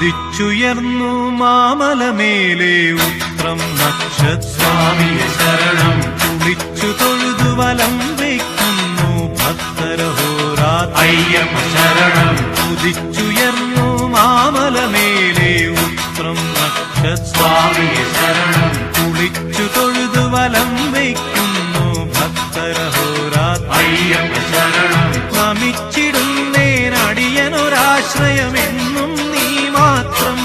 ഉദിച്ചുയർന്നു മാമലമേലെ ഉത്രം നക്ഷസ്വാമിയെ ശരണം. കുളിച്ചു തൊഴുതു വലം വയ്ക്കുന്നു ഭക്തരഹോരാത്ര അയ്യപ്പ ശരണം. ഉദിച്ചുയർന്നു മാമലമേലെ ഉത്രം നക്ഷസ്വാമിയെ ശരണം. കുളിച്ചു തൊഴുതു വലം വയ്ക്കുന്നു ഭക്തരഹോരാത്ര അയ്യപ്പ ശരണം. നമിച്ചിടുന്നേനടിയനൊരാശ്രയമെന്നും നീ മാത്രം.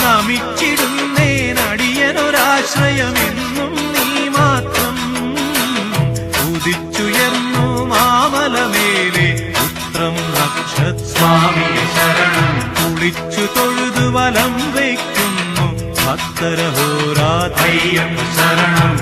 നമിച്ചിടുന്നേനടിയനൊരാശ്രയമെന്നും നീ മാത്രം. ഉദിച്ചുയർന്നു മാമലമേലെ ഉത്രം നക്ഷസ്വാമിയെ ശരണം. കുളിച്ചു തൊഴുതു വലം വയ്ക്കുന്നു ഭക്തരഹോരാത്ര അയ്യപ്പ ശരണം.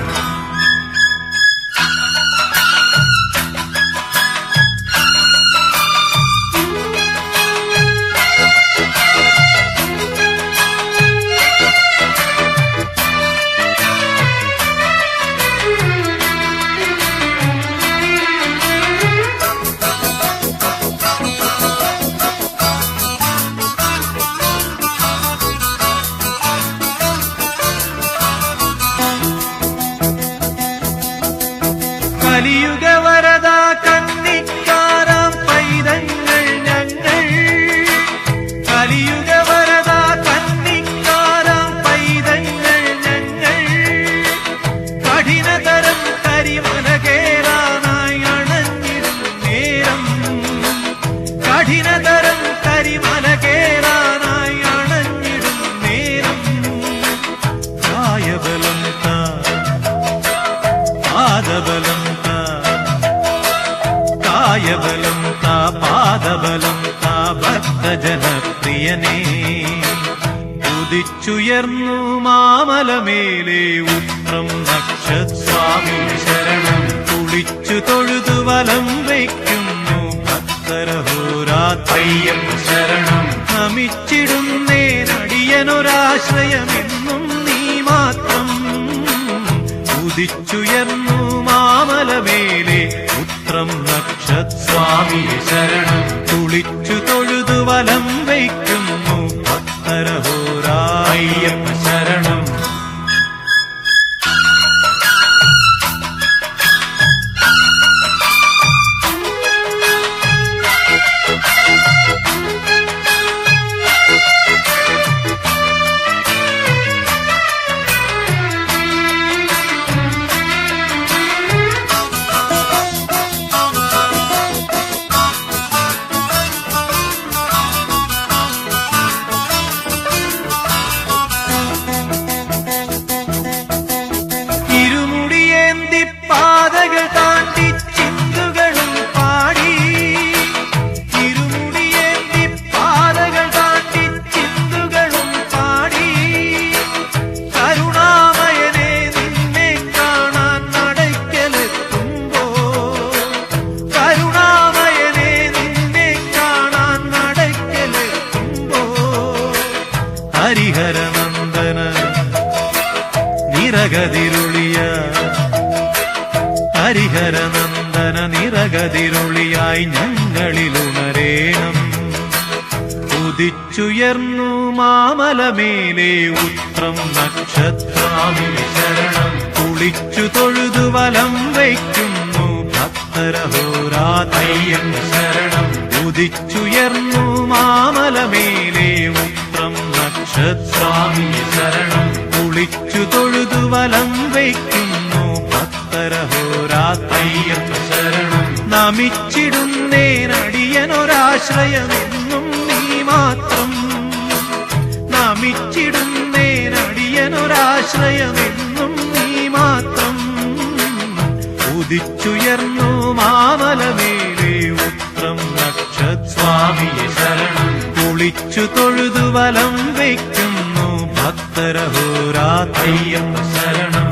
കലിയുഗവരദ കന്നിക്കാരാം പൈതങ്ങൾ ഞങ്ങൾ. കലിയുഗവരദ കന്നിക്കാരാം പൈതങ്ങൾ ഞങ്ങൾ. കഠിനതരം കരിമല കേറാനായി അണഞ്ഞിടും നേരം. കഠിനതരം കരിമല കേറാനായി അണഞ്ഞിടും നേരം. കായബലം പാദബലം കായബലം പാദബലം ഭക്തജനപ്രിയനേ. ഉദിച്ചുയർന്നു മാമലമേലെ ഉത്രം നക്ഷസ്വാമിയെ ശരണം. കുളിച്ചു തൊഴുതു വലം വയ്ക്കുന്നു ഭക്തരഹോരാത്ര അയ്യപ്പ ശരണം. നമിച്ചിടുന്നേനടിയനൊരാശ്രയമെന്നും നീ മാത്രം. ഉദിച്ചുയർന്നു മാമലമേലെ ഉത്രം നക്ഷസ്വാമിയെ ശരണം. കുളിച്ചു തൊഴുതു വലം വയ്ക്കുന്നു ഭക്തരഹോരാത്ര അയ്യപ്പ ശരണം. പാതകൾ താണ്ടി ചിന്തുകളും പാടി. ഇരുമുടിയേന്തി പാതകൾ താണ്ടി ചിന്തുകളും പാടി. കരുണാമയനെ നിന്നെ കാണാൻ നടയ്ക്കലെത്തുമ്പോ. കരുണാമയനെ നിന്നെ കാണാൻ നടയ്ക്കലെത്തുമ്പോ. ഹരിഹരനന്ദന നിറകതിരുളിയ ഹരിഹരനന്ദന നിറകതിരുളിയായി ഞങ്ങളിലുണരേണം. ഉദിച്ചുയർന്നു മാമലമേലെ ഉത്രം നക്ഷസ്വാമിയെ ശരണം. കുളിച്ചു തൊഴുതു വലം വയ്ക്കുന്നു ഭക്തരഹോരാത്ര അയ്യപ്പ ശരണം. ഉദിച്ചുയർന്നു മാമലമേലെ ഉത്രം നക്ഷസ്വാമിയെ ശരണം. കുളിച്ചു തൊഴുതു വലം വയ്ക്കുന്നു ഭക്തരഹോരാത്ര അയ്യപ്പ ശരണം. നമിച്ചിടുന്നേനടിയനൊരാശ്രയമെന്നും നീ മാത്രം. നമിച്ചിടുന്നേനടിയനൊരാശ്രയമെന്നും നീ മാത്രം. ഉദിച്ചുയർന്നു മാമലമേലെ ഉത്രം നക്ഷസ്വാമിയെ ശരണം. കുളിച്ചു തൊഴുതു വലം വയ്ക്കുന്നു ഭക്തരഹോരാത്ര അയ്യപ്പ ശരണം.